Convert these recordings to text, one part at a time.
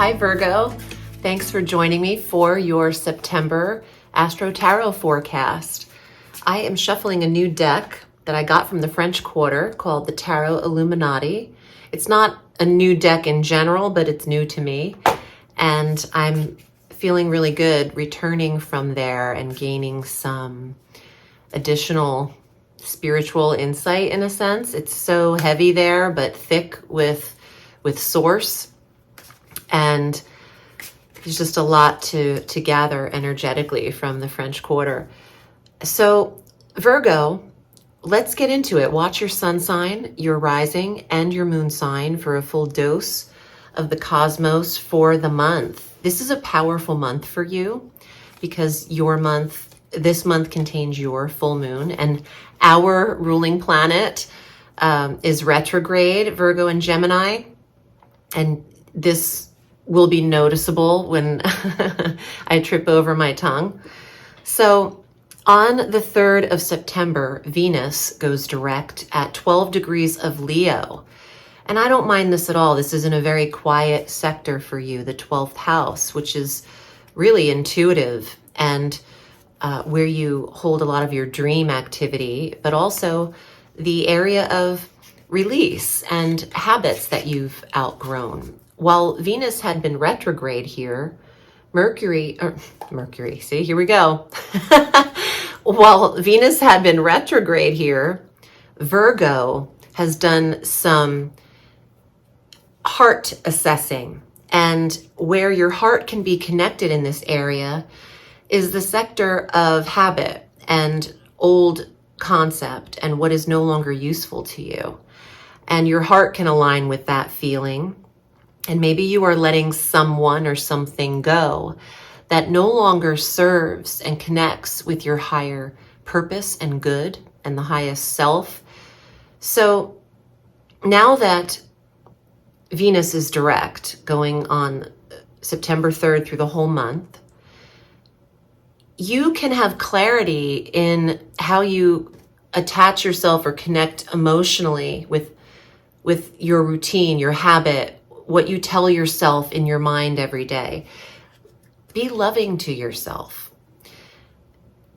Hi Virgo, thanks for joining me for your September Astro Tarot forecast. I am shuffling a new deck that I got from the French Quarter called the Tarot Illuminati. It's not a new deck in general, but it's new to me. And I'm feeling really good returning from there and gaining some additional spiritual insight in a sense. It's so heavy there, but thick with source. And there's just a lot to gather energetically from the French Quarter. So Virgo, let's get into it. Watch your sun sign, your rising, and your moon sign for a full dose of the cosmos for the month. This is a powerful month for you because this month contains your full moon, and our ruling planet is retrograde, Virgo and Gemini. And this will be noticeable when I trip over my tongue. So on the 3rd of September, Venus goes direct at 12 degrees of Leo. And I don't mind this at all. This is in a very quiet sector for you, the 12th house, which is really intuitive and where you hold a lot of your dream activity, but also the area of release and habits that you've outgrown. While Venus had been retrograde here, Mercury, see, here we go. While Venus had been retrograde here, Virgo has done some heart assessing. And where your heart can be connected in this area is the sector of habit and old concept and what is no longer useful to you. And your heart can align with that feeling. And maybe you are letting someone or something go that no longer serves and connects with your higher purpose and good and the highest self. So now that Venus is direct, going on September 3rd through the whole month, you can have clarity in how you attach yourself or connect emotionally with your routine, your habit, what you tell yourself in your mind every day. Be loving to yourself.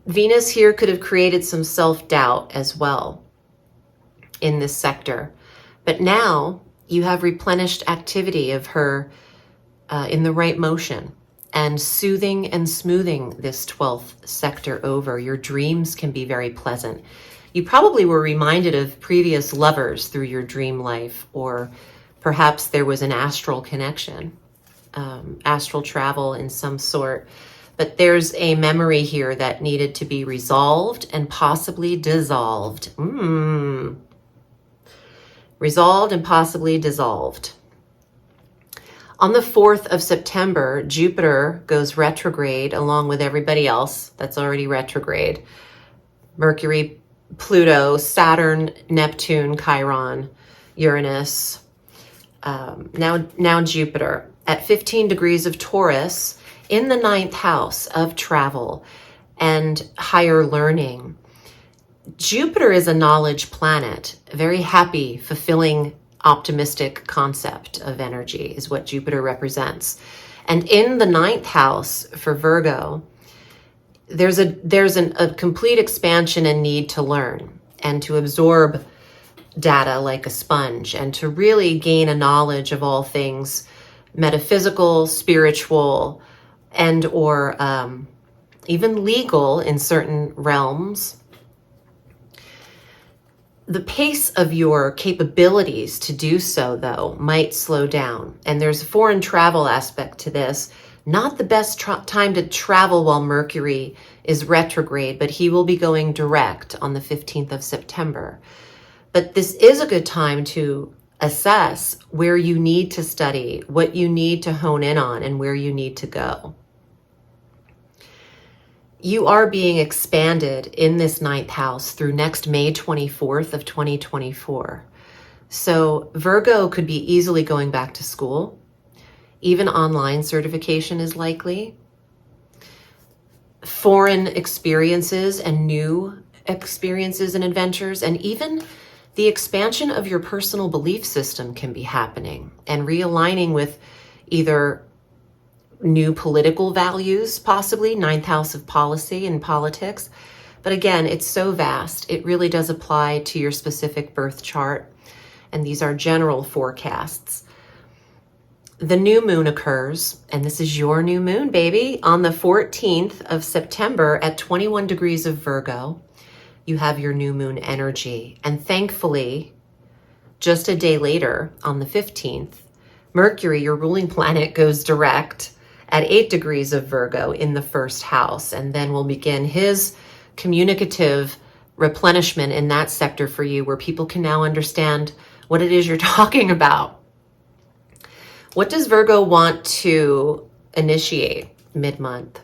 Venus here could have created some self-doubt as well in this sector. But now you have replenished activity of her in the right motion and soothing and smoothing this 12th sector over. Your dreams can be very pleasant. You probably were reminded of previous lovers through your dream life, or perhaps there was an astral connection, astral travel in some sort. But there's a memory here that needed to be resolved and possibly dissolved. Resolved and possibly dissolved. On the 4th of September, Jupiter goes retrograde along with everybody else that's already retrograde. Mercury, Pluto, Saturn, Neptune, Chiron, Uranus. Now Jupiter at 15 degrees of Taurus in the 9th house of travel and higher learning. Jupiter is a knowledge planet, a very happy, fulfilling, optimistic concept of energy is what Jupiter represents. And in the 9th house for Virgo, there's a complete expansion and need to learn and to absorb data like a sponge and to really gain a knowledge of all things metaphysical, spiritual, and or even legal in certain realms. The pace of your capabilities to do so, though, might slow down. And there's a foreign travel aspect to this. Not the best time to travel while Mercury is retrograde, but he will be going direct on the 15th of September. But this is a good time to assess where you need to study, what you need to hone in on, and where you need to go. You are being expanded in this 9th house through next May 24th of 2024. So Virgo could be easily going back to school. Even online certification is likely. Foreign experiences and new experiences and adventures, and even the expansion of your personal belief system can be happening and realigning with either new political values, possibly, ninth house of policy and politics. But again, it's so vast. It really does apply to your specific birth chart. And these are general forecasts. The new moon occurs, and this is your new moon, baby, on the 14th of September at 21 degrees of Virgo. You have your new moon energy. And thankfully, just a day later, on the 15th, Mercury, your ruling planet, goes direct at 8 degrees of Virgo in the first house, and then will begin his communicative replenishment in that sector for you, where people can now understand what it is you're talking about. What does Virgo want to initiate mid-month?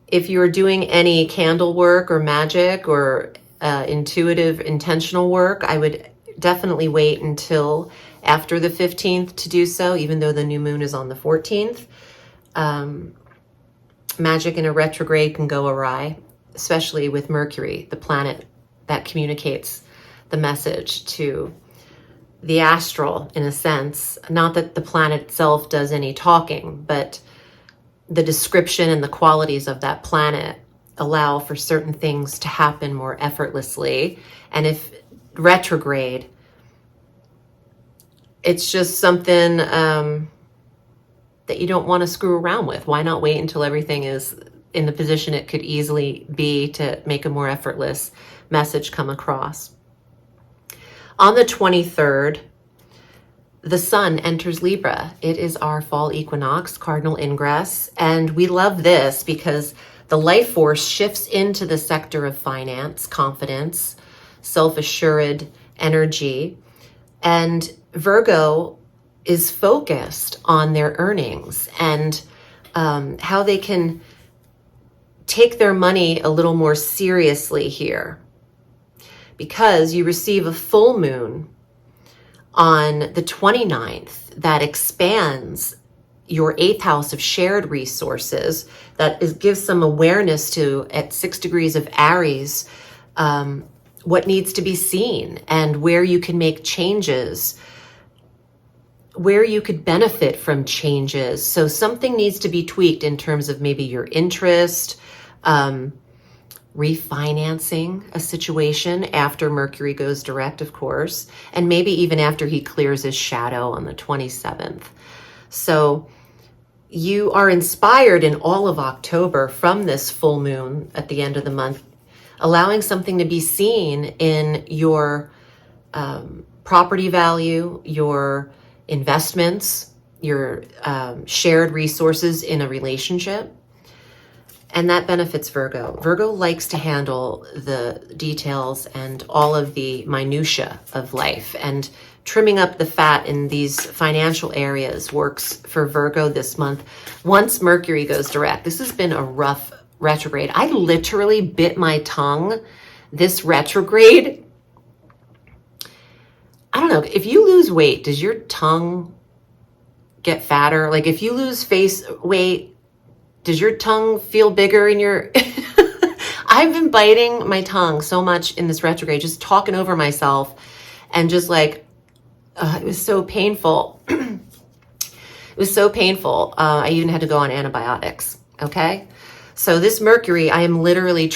If you're doing any candle work or magic or intuitive, intentional work, I would definitely wait until after the 15th to do so, even though the new moon is on the 14th. Magic in a retrograde can go awry, especially with Mercury, the planet that communicates the message to the astral, in a sense. Not that the planet itself does any talking, but the description and the qualities of that planet allow for certain things to happen more effortlessly. And if retrograde, it's just something that you don't want to screw around with. Why not wait until everything is in the position it could easily be to make a more effortless message come across? On the 23rd, the sun enters Libra. It is our fall equinox, cardinal ingress, and we love this because the life force shifts into the sector of finance, confidence, self-assured energy, and Virgo is focused on their earnings and how they can take their money a little more seriously here, because you receive a full moon on the 29th that expands your 8th house of shared resources, gives some awareness to, at 6 degrees of Aries, what needs to be seen and where you can make changes, where you could benefit from changes. So something needs to be tweaked in terms of maybe your interest, refinancing a situation after Mercury goes direct, of course, and maybe even after he clears his shadow on the 27th. So you are inspired in all of October from this full moon at the end of the month, allowing something to be seen in your property value, your investments, your shared resources in a relationship. And that benefits Virgo. Virgo likes to handle the details and all of the minutia of life, and trimming up the fat in these financial areas works for Virgo this month. Once Mercury goes direct, this has been a rough retrograde. I literally bit my tongue this retrograde. I don't know, if you lose weight, does your tongue get fatter? Like if you lose face weight, does your tongue feel bigger in your... I've been biting my tongue so much in this retrograde, just talking over myself, and just like, it was so painful. It was so painful. I even had to go on antibiotics, okay? So this Mercury, I am literally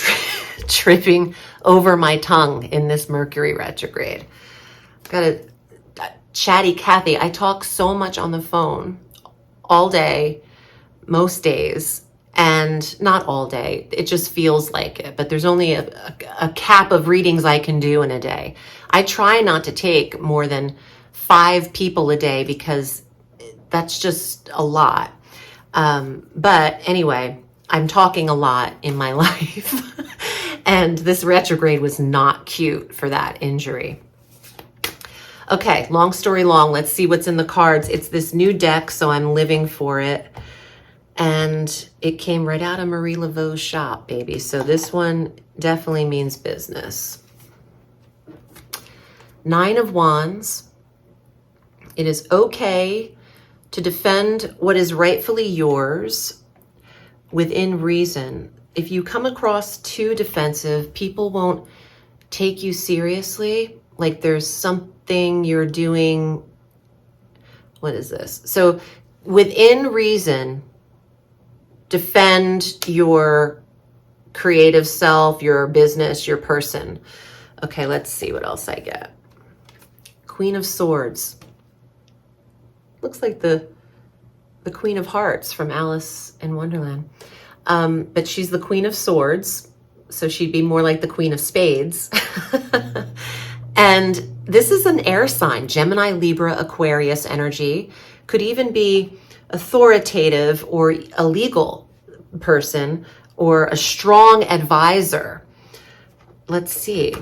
tripping over my tongue in this Mercury retrograde. Got a chatty Cathy. I talk so much on the phone all day, most days, and not all day. It just feels like it, but there's only a cap of readings I can do in a day. I try not to take more than 5 people a day because that's just a lot. But anyway, I'm talking a lot in my life, and this retrograde was not cute for that injury. Okay, long story long, let's see what's in the cards. It's this new deck, so I'm living for it. And it came right out of Marie Laveau's shop, baby. So this one definitely means business. 9 of Wands. It is okay to defend what is rightfully yours within reason. If you come across too defensive, people won't take you seriously. Like there's something you're doing. What is this? So within reason, defend your creative self, your business, your person. Okay, let's see what else I get. Queen of Swords. Looks like the Queen of Hearts from Alice in Wonderland. But she's the Queen of Swords, so she'd be more like the Queen of Spades. And this is an air sign, Gemini, Libra, Aquarius energy. Could even be authoritative or a legal person or a strong advisor. Let's see.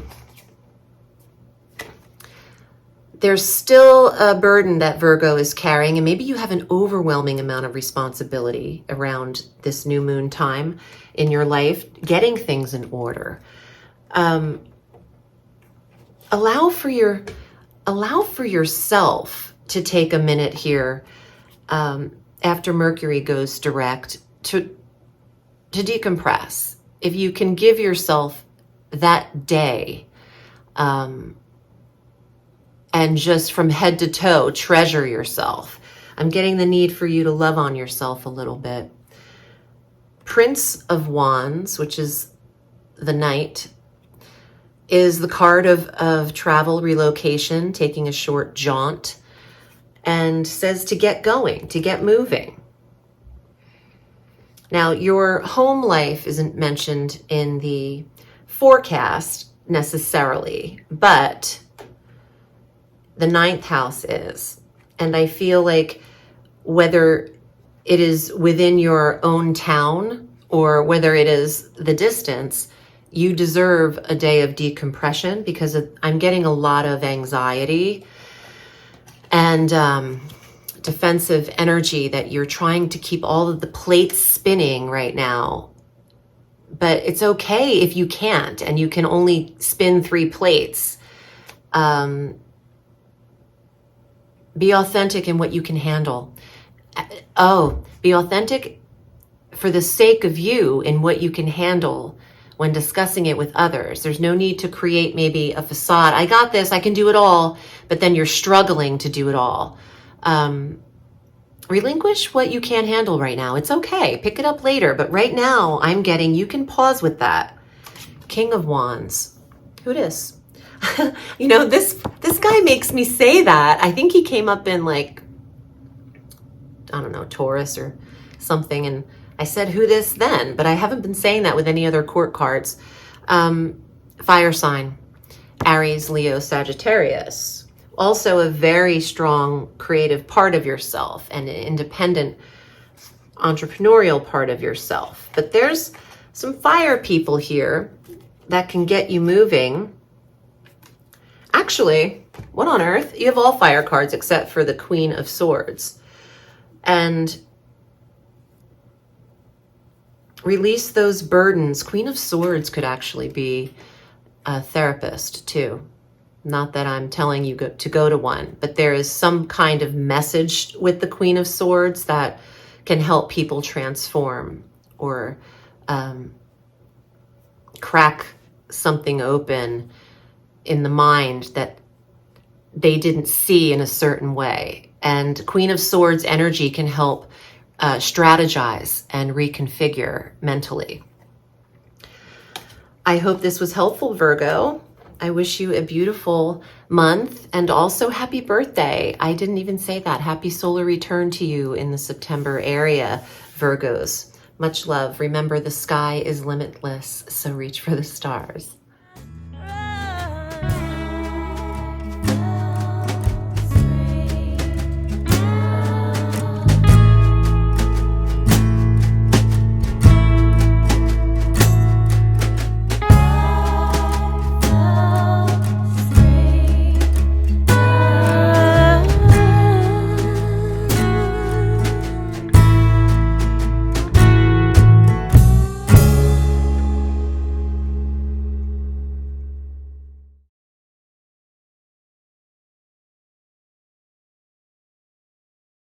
There's still a burden that Virgo is carrying, and maybe you have an overwhelming amount of responsibility around this new moon time in your life, getting things in order. Allow for yourself to take a minute here after Mercury goes direct to decompress. If you can give yourself that day, and just from head to toe, treasure yourself. I'm getting the need for you to love on yourself a little bit. Prince of Wands, which is the Knight, is the card of travel, relocation, taking a short jaunt, and says to get going, to get moving. Now, your home life isn't mentioned in the forecast necessarily, but the 9th house is. And I feel like whether it is within your own town or whether it is the distance, you deserve a day of decompression, because I'm getting a lot of anxiety and defensive energy that you're trying to keep all of the plates spinning right now. But it's okay if you can't and you can only spin 3 plates. Be authentic in what you can handle. Be authentic for the sake of you in what you can handle when discussing it with others. There's no need to create maybe a facade. I got this, I can do it all, but then you're struggling to do it all. Relinquish what you can't handle right now. It's okay. Pick it up later. But right now, I'm getting, you can pause with that. King of Wands. Who dis? You know, this guy makes me say that. I think he came up in like, I don't know, Taurus or something. And I said, who this then? But I haven't been saying that with any other court cards. Fire sign, Aries, Leo, Sagittarius. Also a very strong creative part of yourself and an independent entrepreneurial part of yourself. But there's some fire people here that can get you moving. Actually, what on earth? You have all fire cards except for the Queen of Swords. And release those burdens. Queen of Swords could actually be a therapist too. Not that I'm telling you to go to one, but there is some kind of message with the Queen of Swords that can help people transform or crack something open in the mind that they didn't see in a certain way. And Queen of Swords energy can help strategize and reconfigure mentally. I hope this was helpful, Virgo. I wish you a beautiful month and also happy birthday. I didn't even say that. Happy solar return to you in the September area, Virgos. Much love. Remember, the sky is limitless, so reach for the stars.